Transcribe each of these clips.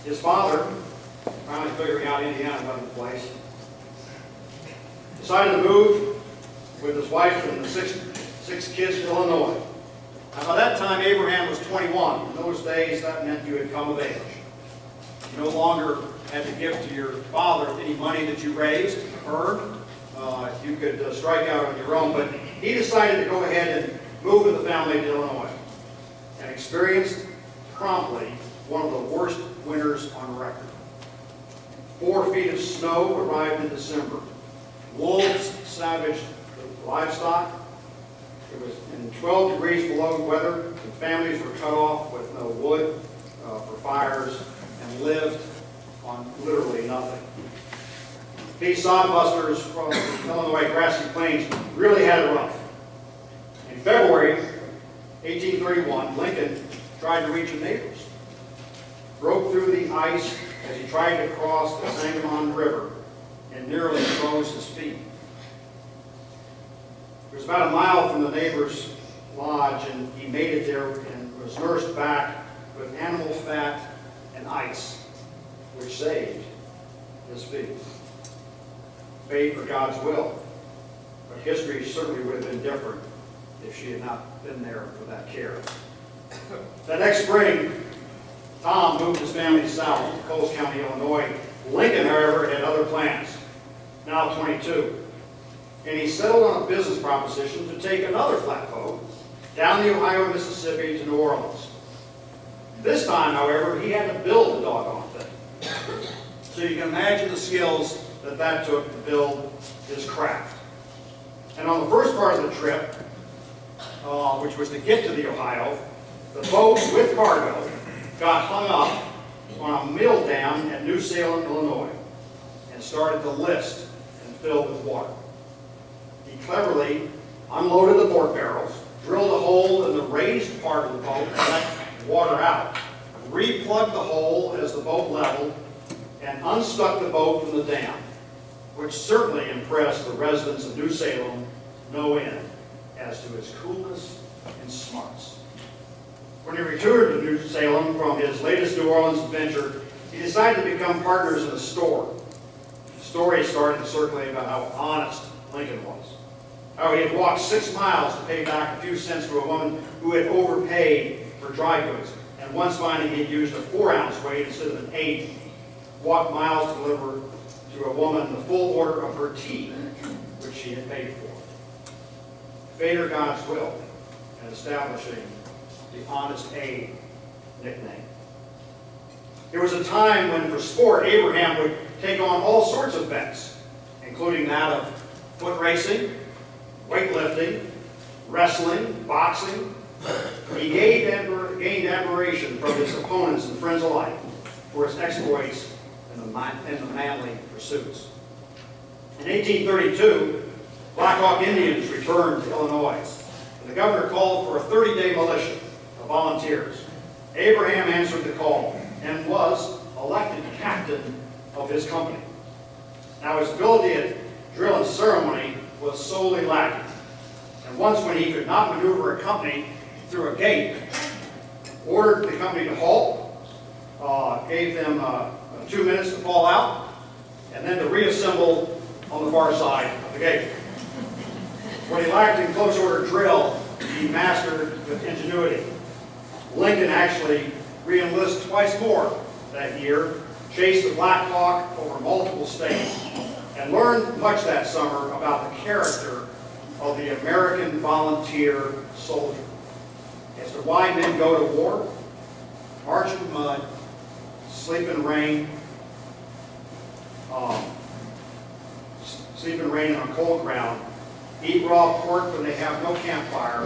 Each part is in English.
His father, finally figuring out Indiana wasn't the place, decided to move with his wife and the six kids to Illinois. Now, by that time, Abraham was 21. In those days, that meant you had come of age. You no longer had to give to your father any money that you raised, earned. You could strike out on your own, but he decided to go ahead and move with the family to Illinois and experienced promptly one of the worst winters on record. 4 feet of snow arrived in December. Wolves savaged the livestock. It was in 12 degrees below weather, and families were cut off with no wood for fires and lived on literally nothing. These sodbusters from the Illinois grassy plains really had it rough. In February 1831, Lincoln tried to reach his neighbors, broke through the ice as he tried to cross the Sangamon River, and nearly froze his feet. It was about a mile from the neighbor's lodge, and he made it there and was nursed back with animal fat and ice, which saved his feet. Fate or God's will, but history certainly would have been different if she had not been there for that care. That next spring, Tom moved his family south to Coles County, Illinois. Lincoln, however, had other plans, now 22. And he settled on a business proposition to take another flatboat down the Ohio and Mississippi to New Orleans. This time, however, he had to build the doggone thing. So you can imagine the skills that took to build his craft. And on the first part of the trip, which was to get to the Ohio, the boat with cargo got hung up on a mill dam at New Salem, Illinois, and started to list and fill with water. He cleverly unloaded the pork barrels, drilled a hole in the raised part of the boat to let water out, replugged the hole as the boat leveled, and unstuck the boat from the dam, which certainly impressed the residents of New Salem no end as to his coolness and smarts. When he returned to New Salem from his latest New Orleans adventure, he decided to become partners in a store. Stories started to circulate about how honest Lincoln was, how he had walked 6 miles to pay back a few cents to a woman who had overpaid for dry goods, and once finding he'd used a 4-ounce weight instead of an 8, walked miles to deliver to a woman the full order of her tea, which she had paid for. Fate or God's will in establishing the Honest Abe nickname. There was a time when, for sport, Abraham would take on all sorts of bets, including that of foot racing, weightlifting, wrestling, boxing. He gained admiration from his opponents and friends alike for his exploits in the manly pursuits. In 1832, Black Hawk Indians returned to Illinois, and the governor called for a 30-day militia of volunteers. Abraham answered the call and was elected captain of his company. Now, his ability at drill and ceremony was solely lacking, and once when he could not maneuver a company through a gate, ordered the company to halt, gave them 2 minutes to fall out, and then to reassemble on the far side of the gate. What he lacked in close order drill, he mastered with ingenuity. Lincoln actually re-enlisted twice more that year, chased the Black Hawk over multiple states, and learned much that summer about the character of the American volunteer soldier. As to why men go to war, march in mud, sleep in rain, on cold ground, eat raw pork when they have no campfire,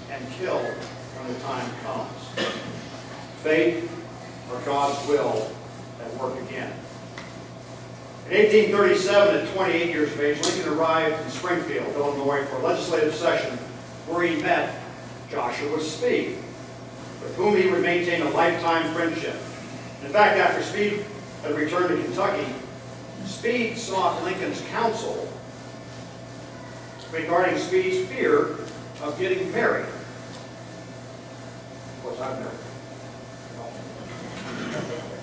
and kill when the time comes. Fate or God's will at work again. In 1837, at 28 years of age, Lincoln arrived in Springfield, Illinois, for a legislative session where he met Joshua Speed, with whom he would maintain a lifetime friendship. In fact, after Speed had returned to Kentucky, Speed sought Lincoln's counsel regarding Speed's fear of getting married. Of course, I'm married.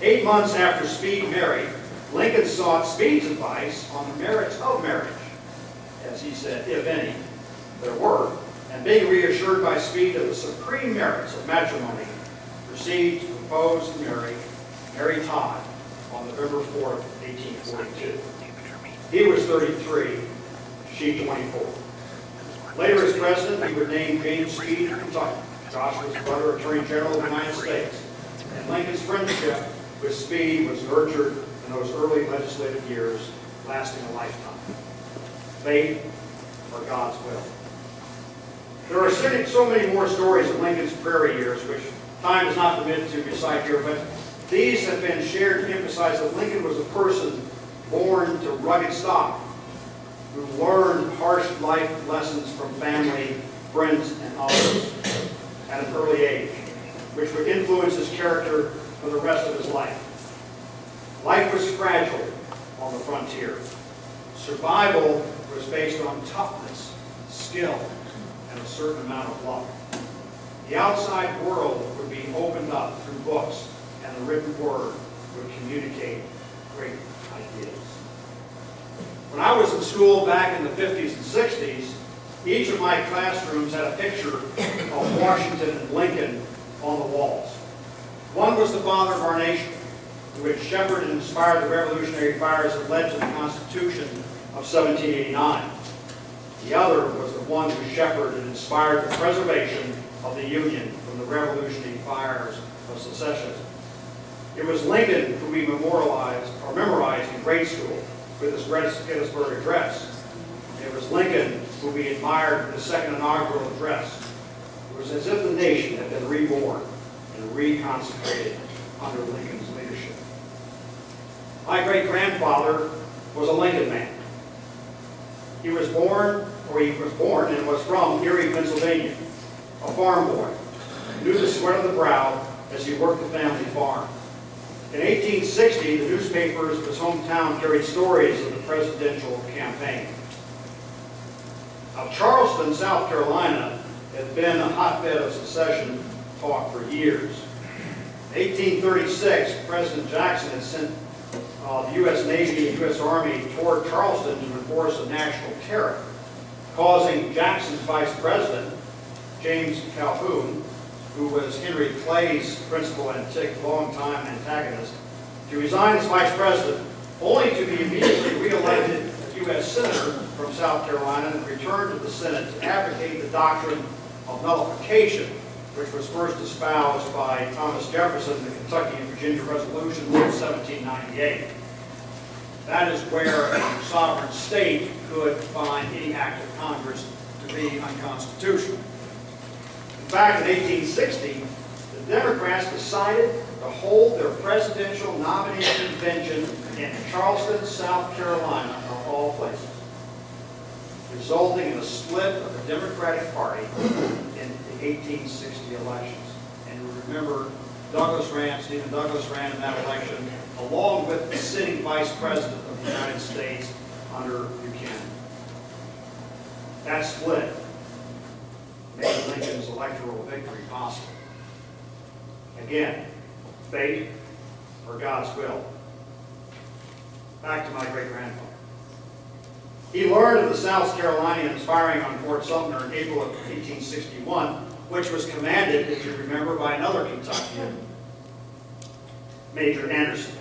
8 months after Speed married, Lincoln sought Speed's advice on the merits of marriage. As he said, if any, there were, and being reassured by Speed of the supreme merits of matrimony, proceeded to propose and marry Todd on November 4th, 1842. He was 33, she 24. Later as president, he would name James Speed of Kentucky, Joshua's brother, Attorney General of the United States. And Lincoln's friendship with Speed was nurtured in those early legislative years, lasting a lifetime. Faith or God's will. There are so many more stories of Lincoln's prairie years, which time does not permit to recite here, but these have been shared to emphasize that Lincoln was a person born to rugged stock, who learned harsh life lessons from family, friends, and others at an early age, which would influence his character for the rest of his life. Life was fragile on the frontier. Survival was based on toughness, skill, and a certain amount of luck. The outside world would be opened up through books, and the written word would communicate great ideas. When I was in school back in the 50s and 60s, each of my classrooms had a picture of Washington and Lincoln on the walls. One was the father of our nation, who had shepherded and inspired the revolutionary fires that led to the Constitution of 1789. The other was the one who shepherded and inspired the preservation of the Union from the revolutionary fires of secessionism. It was Lincoln who we memorized in grade school with his Gettysburg Address. It was Lincoln who we admired with his second inaugural address. It was as if the nation had been reborn and reconsecrated under Lincoln's leadership. My great-grandfather was a Lincoln man. He was born and was from Erie, Pennsylvania, a farm boy, knew the sweat of the brow as he worked the family farm. In 1860, the newspapers of his hometown carried stories of the presidential campaign. Now, Charleston, South Carolina, had been a hotbed of secession talk for years. In 1836, President Jackson had sent the U.S. Navy and U.S. Army toward Charleston to enforce a national tariff, causing Jackson's vice president, James Calhoun, who was Henry Clay's principal and long-time antagonist, to resign as vice president, only to be immediately re-elected as U.S. Senator from South Carolina and return to the Senate to advocate the doctrine of nullification, which was first espoused by Thomas Jefferson in the Kentucky and Virginia Resolution of 1798. That is where a sovereign state could find any act of Congress to be unconstitutional. In fact, in 1860, the Democrats decided to hold their presidential nominee convention in Charleston, South Carolina, of all places, resulting in a split of the Democratic Party in the 1860 elections. And you remember Stephen Douglas ran in that election, along with the sitting Vice President of the United States under Buchanan. That split made Lincoln's electoral victory possible. Again, fate or God's will. Back to my great-grandfather. He learned of the South Carolinians firing on Fort Sumter in April of 1861, which was commanded, if you remember, by another Kentuckian, Major Anderson.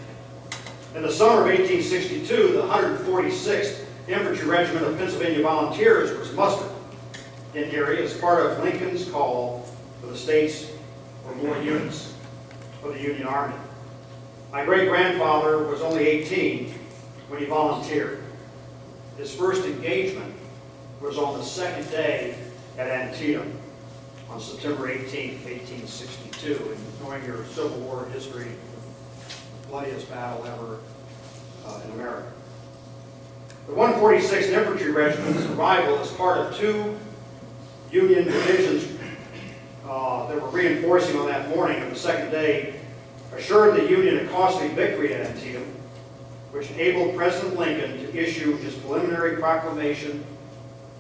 In the summer of 1862, the 146th Infantry Regiment of Pennsylvania Volunteers was mustered in Erie as part of Lincoln's call for the states for more units for the Union Army. My great-grandfather was only 18 when he volunteered. His first engagement was on the second day at Antietam on September 18, 1862. And knowing your Civil War history, the bloodiest battle ever in America. The 146th Infantry Regiment's arrival as part of two Union divisions that were reinforcing on that morning of the second day assured the Union a costly victory at Antietam, which enabled President Lincoln to issue his preliminary proclamation,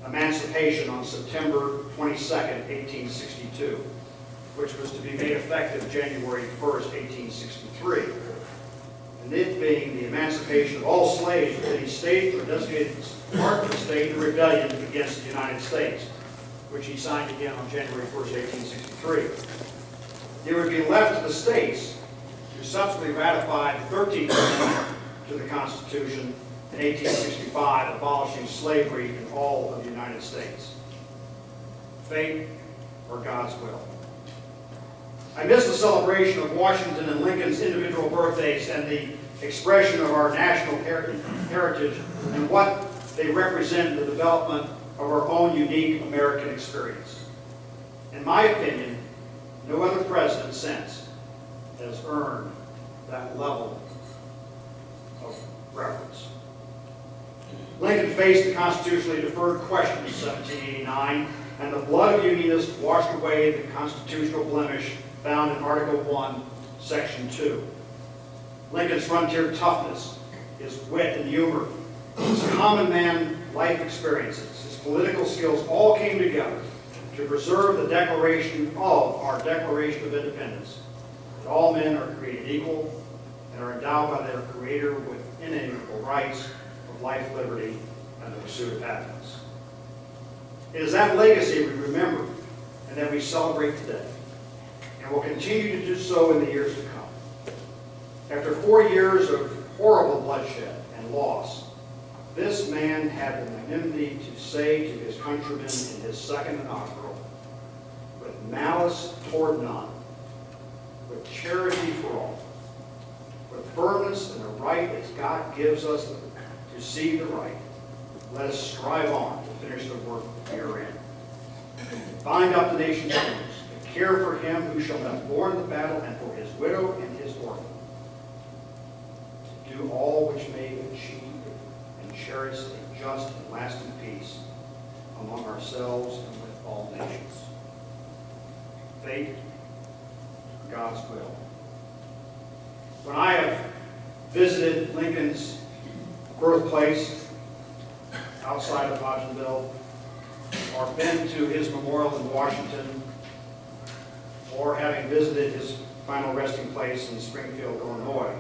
Emancipation, on September 22, 1862, which was to be made effective January 1, 1863. emancipation of all slaves within any state or designated part of the state in rebellion against the United States, which he signed again on January 1st, 1863. It would be left to the states to subsequently ratify the 13th Amendment to the Constitution in 1865, abolishing slavery in all of the United States. Fate or God's will. I miss the celebration of Washington and Lincoln's individual birthdays and the expression of our national heritage and what they represent in the development of our own unique American experience. In my opinion, no other president since has earned that level of reverence. Lincoln faced the constitutionally deferred question in 1789, and the blood of Unionists washed away the constitutional blemish found in Article 1, Section 2. Lincoln's frontier toughness, his wit and humor, his common man life experiences, his political skills all came together to preserve the declaration of our Declaration of Independence, that all men are created equal and are endowed by their Creator with inalienable rights of life, liberty, and the pursuit of happiness. It is that legacy we remember and that we celebrate today, and will continue to do so in the years to come. After 4 years of horrible bloodshed and loss, this man had the magnanimity to say to his countrymen in his second inaugural, with malice toward none, with charity for all, with firmness in the right as God gives us to see the right, let us strive on to finish the work we are in. Bind up the nation's wounds, and care for him who shall have borne the battle, and for his widow and his orphan. To do all which may achieve and cherish a just and lasting peace among ourselves and with all nations. Fate, God's will. When I have visited Lincoln's birthplace outside of Hodgenville, or been to his memorial in Washington, or having visited his final resting place in Springfield, Illinois,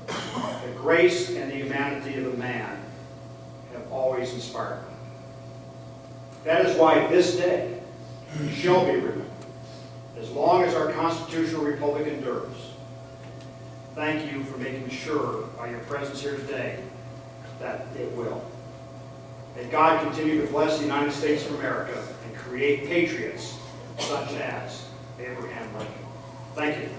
the grace and the humanity of the man have always inspired me. That is why this day shall be remembered, as long as our constitutional republic endures. Thank you for making sure by your presence here today that it will. May God continue to bless the United States of America and create patriots such as Abraham Lincoln. Thank you.